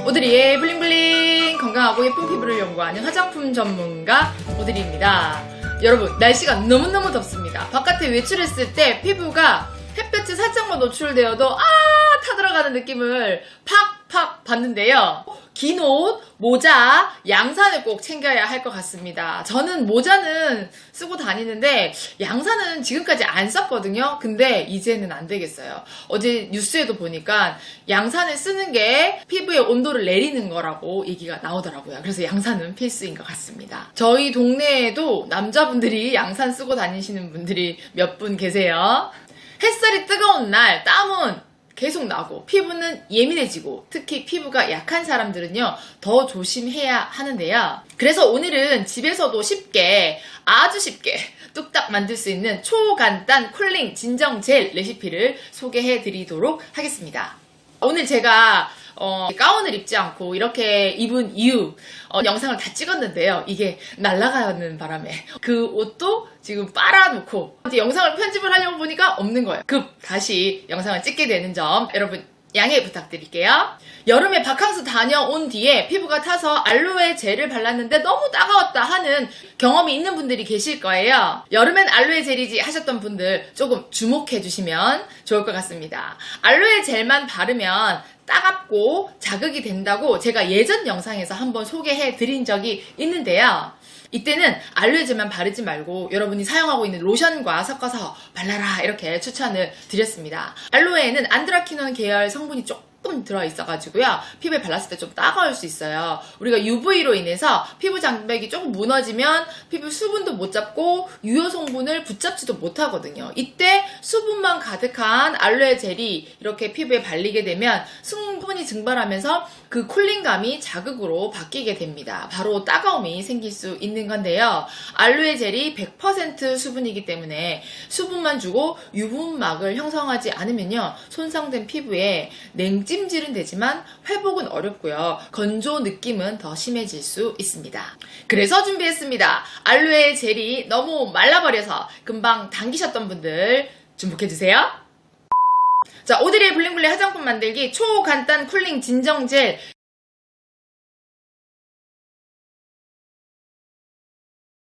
오드리의 블링블링 건강하고 예쁜 피부를 연구하는 화장품 전문가 오드리입니다. 여러분, 날씨가 너무너무 덥습니다. 바깥에 외출했을 때 피부가 햇볕에 살짝만 노출되어도 타들어가는 느낌을 팍팍 받는데요. 긴 옷, 모자, 양산을 꼭 챙겨야 할 것 같습니다. 저는 모자는 쓰고 다니는데 양산은 지금까지 안 썼거든요. 근데 이제는 안 되겠어요. 어제 뉴스에도 보니까 양산을 쓰는 게 피부의 온도를 내리는 거라고 얘기가 나오더라고요. 그래서 양산은 필수인 것 같습니다. 저희 동네에도 남자분들이 양산 쓰고 다니시는 분들이 몇 분 계세요. 햇살이 뜨거운 날 땀은 계속 나고 피부는 예민해지고 특히 피부가 약한 사람들은요 더 조심해야 하는데요. 그래서 오늘은 집에서도 쉽게 아주 쉽게 뚝딱 만들 수 있는 초간단 쿨링 진정 젤 레시피를 소개해 드리도록 하겠습니다. 오늘 제가 가운을 입지 않고 이렇게 입은 이유 영상을 다 찍었는데요. 이게 날아가는 바람에 그 옷도 지금 빨아놓고 이제 영상을 편집을 하려고 보니까 없는 거예요. 급 다시 영상을 찍게 되는 점 여러분 양해 부탁드릴게요. 여름에 바캉스 다녀온 뒤에 피부가 타서 알로에 젤을 발랐는데 너무 따가웠다 하는 경험이 있는 분들이 계실 거예요. 여름엔 알로에 젤이지 하셨던 분들 조금 주목해 주시면 좋을 것 같습니다. 알로에 젤만 바르면 따갑고 자극이 된다고 제가 예전 영상에서 한번 소개해 드린 적이 있는데요. 이때는 알로에 젤만 바르지 말고 여러분이 사용하고 있는 로션과 섞어서 발라라 이렇게 추천을 드렸습니다. 알로에는 안드라키논 계열 성분이 조금 들어있어가지고요. 피부에 발랐을 때 좀 따가울 수 있어요. 우리가 UV로 인해서 피부 장벽이 조금 무너지면 피부 수분도 못 잡고 유효 성분을 붙잡지도 못하거든요. 이때 수분만 가득한 알로에 젤이 이렇게 피부에 발리게 되면 수분이 증발하면서 그 쿨링감이 자극으로 바뀌게 됩니다. 바로 따가움이 생길 수 있는 건데요. 알로에 젤이 100% 수분이기 때문에 수분만 주고 유분막을 형성하지 않으면요. 손상된 피부에 냉찜질은 되지만 회복은 어렵고요. 건조 느낌은 더 심해질 수 있습니다. 그래서 준비했습니다. 알로에 젤이 너무 말라버려서 금방 당기셨던 분들 주목해주세요. 자, 오드리의 블링블링 화장품 만들기 초간단 쿨링 진정 젤.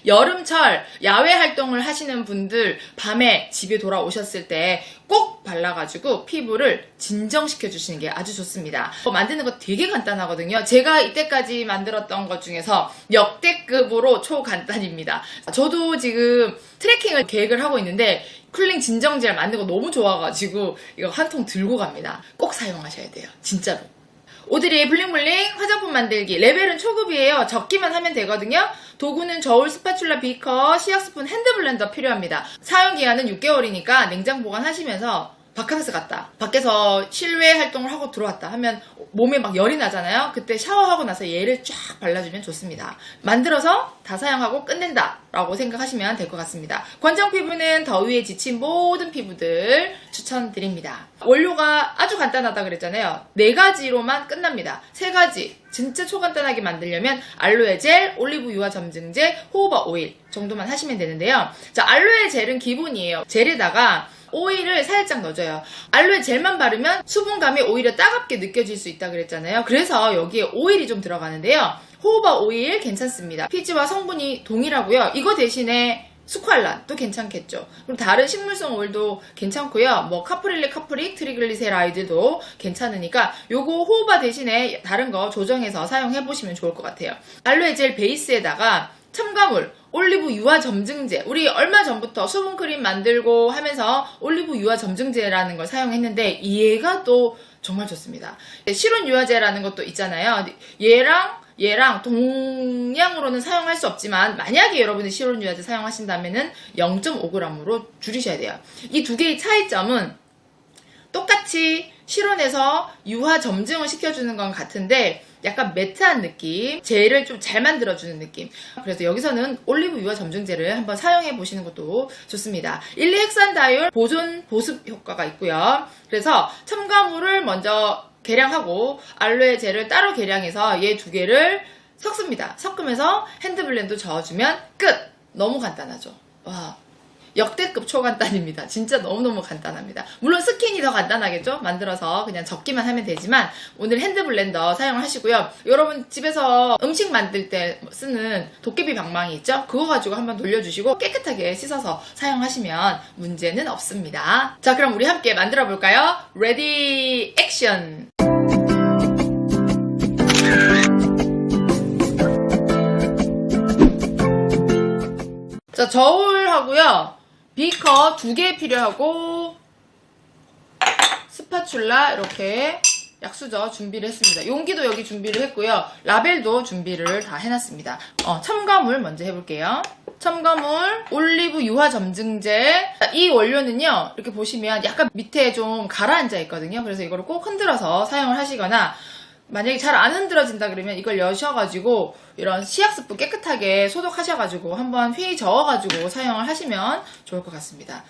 여름철 야외 활동을 하시는 분들 밤에 집에 돌아오셨을 때 꼭 발라가지고 피부를 진정시켜 주시는 게 아주 좋습니다. 만드는 거 되게 간단하거든요. 제가 이때까지 만들었던 것 중에서 역대급으로 초간단입니다. 저도 지금 트레킹을 계획을 하고 있는데 쿨링 진정젤 만든 거 너무 좋아가지고 이거 한 통 들고 갑니다. 꼭 사용하셔야 돼요. 진짜로. 오드리의 블링블링 화장품 만들기 레벨은 초급이에요. 적기만 하면 되거든요. 도구는 저울, 스파츌라, 비커, 시약스푼, 핸드블렌더 필요합니다. 사용기한은 6개월이니까 냉장 보관하시면서 바캉스 갔다 밖에서 실외 활동을 하고 들어왔다 하면 몸에 막 열이 나잖아요. 그때 샤워하고 나서 얘를 쫙 발라주면 좋습니다. 만들어서 다 사용하고 끝낸다 라고 생각하시면 될 것 같습니다. 건정 피부는 더위에 지친 모든 피부들 추천드립니다. 원료가 아주 간단하다 그랬잖아요. 4가지로만 끝납니다. 3가지 진짜 초간단하게 만들려면 알로에 젤, 올리브유와 점증제, 호호바 오일 정도만 하시면 되는데요. 자, 알로에 젤은 기본이에요. 젤에다가 오일을 살짝 넣어줘요. 알로에 젤만 바르면 수분감이 오히려 따갑게 느껴질 수 있다 그랬잖아요. 그래서 여기에 오일이 좀 들어가는데요. 호호바 오일 괜찮습니다. 피지와 성분이 동일하고요. 이거 대신에 스ኳ알란도 괜찮겠죠. 그럼 다른 식물성 오일도 괜찮고요. 뭐 카프릴릭, 카프릭, 트리글리세라이드도 괜찮으니까 요거 호호바 대신에 다른 거 조정해서 사용해 보시면 좋을 것 같아요. 알로에 젤 베이스에다가 첨가물, 올리브유와 점증제. 우리 얼마 전부터 수분크림 만들고 하면서 올리브유와 점증제라는 걸 사용했는데 얘가 또 정말 좋습니다. 실온 유화제라는 것도 있잖아요. 얘랑 동량으로는 사용할 수 없지만 만약에 여러분이 실온 유화제 사용하신다면은 0.5g으로 줄이셔야 돼요. 이 두 개의 차이점은 똑같이 실온에서 유화 점증을 시켜주는 건 같은데 약간 매트한 느낌, 젤을 좀 잘 만들어주는 느낌. 그래서 여기서는 올리브유와 점증제를 한번 사용해 보시는 것도 좋습니다. 1,2헥산다이올 보존 보습 효과가 있고요. 그래서 첨가물을 먼저 계량하고 알로에 젤을 따로 계량해서 얘 2개를 섞습니다. 섞으면서 핸드블렌드 저어주면 끝! 너무 간단하죠. 와. 역대급 초간단입니다. 진짜 너무너무 간단합니다. 물론 스킨이 더 간단하겠죠? 만들어서 그냥 적기만 하면 되지만 오늘 핸드 블렌더 사용을 하시고요. 여러분 집에서 음식 만들 때 쓰는 도깨비 방망이 있죠? 그거 가지고 한번 돌려주시고 깨끗하게 씻어서 사용하시면 문제는 없습니다. 자, 그럼 우리 함께 만들어 볼까요? 레디 액션! 자, 저울하고요. 비커 2개 필요하고 스파츌라 이렇게 약수저 준비를 했습니다. 용기도 여기 준비를 했고요. 라벨도 준비를 다 해놨습니다. 첨가물 먼저 해볼게요. 첨가물, 올리브 유화 점증제. 이 원료는요, 이렇게 보시면 약간 밑에 좀 가라앉아 있거든요. 그래서 이거를 꼭 흔들어서 사용을 하시거나 만약에 잘 안 흔들어진다 그러면 이걸 여셔가지고 이런 시약스푼 깨끗하게 소독하셔가지고 한번 휘 저어가지고 사용을 하시면 좋을 것 같습니다.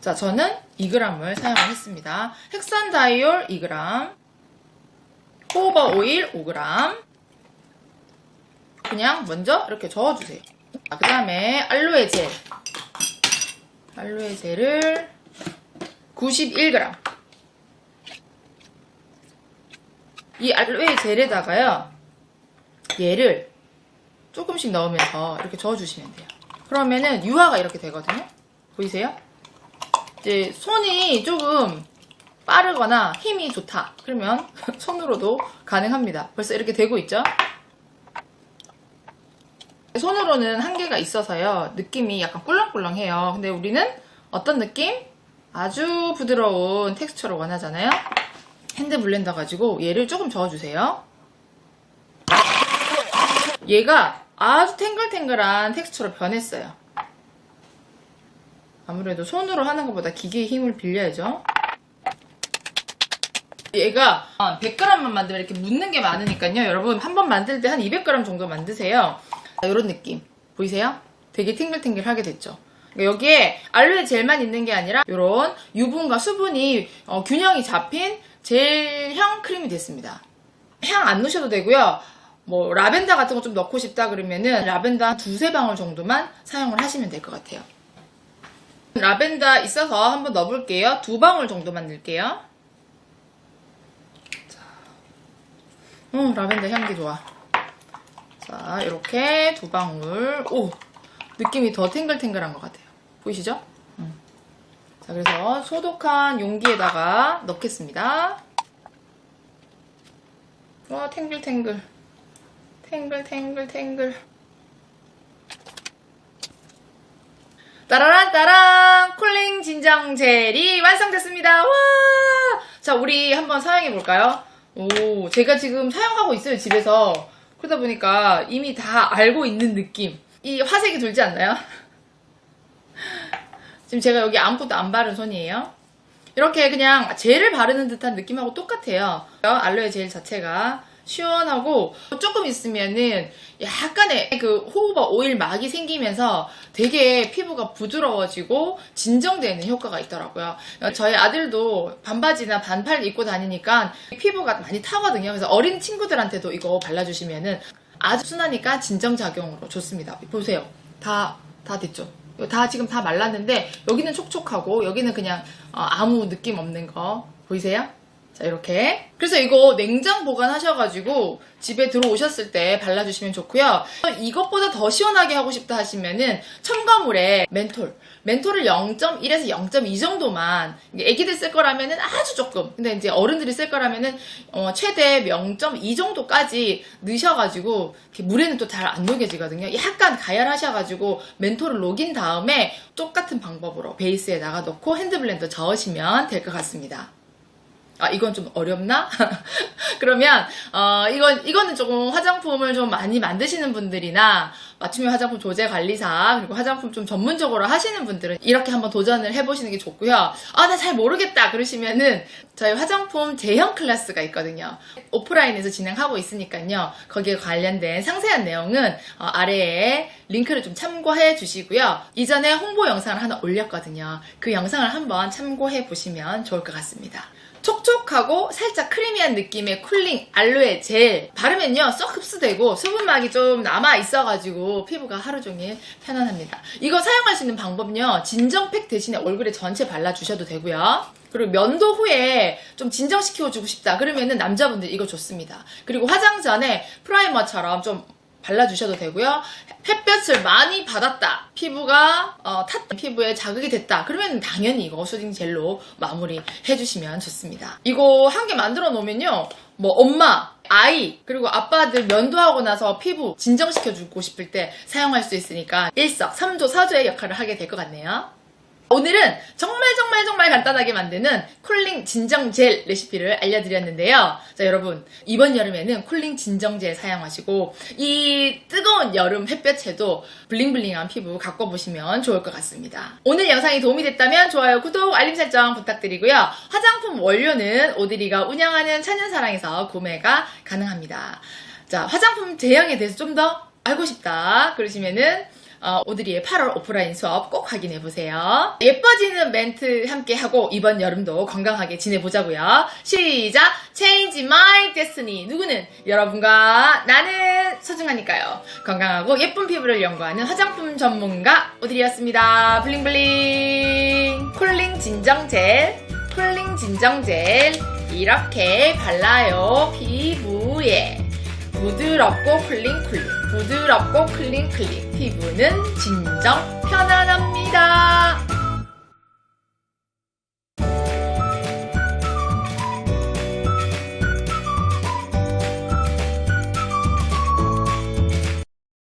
자, 저는 2g을 사용을 했습니다. 헥산다이올 2g, 호호바 오일 5g. 그냥 먼저 이렇게 저어주세요. 그 다음에 알로에 젤. 알로에 젤을 91g. 이 알로에 젤에다가요, 얘를 조금씩 넣으면서 이렇게 저어주시면 돼요. 그러면은 유화가 이렇게 되거든요. 보이세요? 이제 손이 조금 빠르거나 힘이 좋다. 그러면 손으로도 가능합니다. 벌써 이렇게 되고 있죠? 손으로는 한계가 있어서요, 느낌이 약간 꿀렁꿀렁해요. 근데 우리는 어떤 느낌? 아주 부드러운 텍스처를 원하잖아요? 핸드 블렌더 가지고 얘를 조금 저어주세요. 얘가 아주 탱글탱글한 텍스처로 변했어요. 아무래도 손으로 하는 것보다 기계의 힘을 빌려야죠. 얘가 100g만 만들면 이렇게 묻는 게 많으니까요. 여러분 한 번 만들 때 한 200g 정도 만드세요. 이런 느낌 보이세요? 되게 탱글탱글하게 됐죠. 여기에 알로에 젤만 있는 게 아니라 이런 유분과 수분이 균형이 잡힌 젤형 크림이 됐습니다. 향 안 넣으셔도 되고요. 뭐 라벤더 같은 거 좀 넣고 싶다 그러면은 라벤더 한 2-3방울 정도만 사용을 하시면 될 것 같아요. 라벤더 있어서 한번 넣어볼게요. 2방울 정도만 넣을게요. 자, 라벤더 향기 좋아. 자, 이렇게 2방울. 오, 느낌이 더 탱글탱글한 것 같아요. 보이시죠? 자, 그래서 소독한 용기에다가 넣겠습니다. 와, 탱글탱글. 탱글탱글탱글. 따라란 따란! 쿨링 진정 젤이 완성됐습니다. 와! 자, 우리 한번 사용해볼까요? 오, 제가 지금 사용하고 있어요, 집에서. 그러다 보니까 이미 다 알고 있는 느낌. 이 화색이 돌지 않나요? 지금 제가 여기 아무것도 안 바른 손이에요. 이렇게 그냥 젤을 바르는 듯한 느낌하고 똑같아요. 알로에 젤 자체가 시원하고 조금 있으면은 약간의 그 호호바 오일 막이 생기면서 되게 피부가 부드러워지고 진정되는 효과가 있더라고요. 저희 아들도 반바지나 반팔 입고 다니니까 피부가 많이 타거든요. 그래서 어린 친구들한테도 이거 발라주시면은 아주 순하니까 진정작용으로 좋습니다. 보세요. 다 됐죠? 다 지금 다 말랐는데 여기는 촉촉하고 여기는 그냥 아무 느낌 없는 거 보이세요? 자, 이렇게. 그래서 이거 냉장 보관하셔가지고 집에 들어오셨을 때 발라주시면 좋고요. 이것보다 더 시원하게 하고 싶다 하시면은 첨가물에 멘톨을 0.1에서 0.2 정도만, 애기들 쓸 거라면은 아주 조금, 근데 이제 어른들이 쓸 거라면은 최대 0.2 정도까지 넣으셔가지고 물에는 또 잘 안 녹여지거든요. 약간 가열하셔가지고 멘톨을 녹인 다음에 똑같은 방법으로 베이스에다가 넣고 핸드블렌더 저으시면 될 것 같습니다. 이건 좀 어렵나? 그러면 이거는 조금 화장품을 좀 많이 만드시는 분들이나 맞춤형 화장품 조제 관리사, 그리고 화장품 좀 전문적으로 하시는 분들은 이렇게 한번 도전을 해보시는 게 좋고요. 나 잘 모르겠다 그러시면은 저희 화장품 제형 클래스가 있거든요. 오프라인에서 진행하고 있으니까요. 거기에 관련된 상세한 내용은 아래에 링크를 좀 참고해 주시고요. 이전에 홍보 영상을 하나 올렸거든요. 그 영상을 한번 참고해 보시면 좋을 것 같습니다. 촉촉하고 살짝 크리미한 느낌의 쿨링 알로에 젤 바르면요 쏙 흡수되고 수분막이 좀 남아 있어가지고 써도 피부가 하루 종일 편안합니다. 이거 사용할 수 있는 방법은요. 진정팩 대신에 얼굴에 전체 발라주셔도 되고요. 그리고 면도 후에 좀 진정시켜주고 싶다 그러면은 남자분들 이거 좋습니다. 그리고 화장 전에 프라이머처럼 좀 발라주셔도 되고요. 햇볕을 많이 받았다, 피부가 탔다, 피부에 자극이 됐다 그러면 당연히 이거 수딩 젤로 마무리 해주시면 좋습니다. 이거 한 개 만들어 놓으면요, 뭐 엄마, 아이, 그리고 아빠들 면도하고 나서 피부 진정시켜주고 싶을 때 사용할 수 있으니까 일석삼조 사조의 역할을 하게 될 것 같네요. 오늘은 정말 간단하게 만드는 쿨링 진정 젤 레시피를 알려드렸는데요. 자, 여러분, 이번 여름에는 쿨링 진정 젤 사용하시고 이 뜨거운 여름 햇볕에도 블링블링한 피부 가꿔보시면 좋을 것 같습니다. 오늘 영상이 도움이 됐다면 좋아요, 구독, 알림 설정 부탁드리고요. 화장품 원료는 오드리가 운영하는 천연사랑에서 구매가 가능합니다. 자, 화장품 제형에 대해서 좀 더 알고 싶다 그러시면은 오드리의 8월 오프라인 수업 꼭 확인해보세요. 예뻐지는 멘트 함께하고 이번 여름도 건강하게 지내보자고요. 시작! Change my destiny. 누구는? 여러분과 나는 소중하니까요. 건강하고 예쁜 피부를 연구하는 화장품 전문가 오드리였습니다. 블링블링! 쿨링 진정 젤, 쿨링 진정 젤 이렇게 발라요. 피부에 부드럽고 쿨링, 부드럽고 쿨링, 피부는 진정 편안합니다.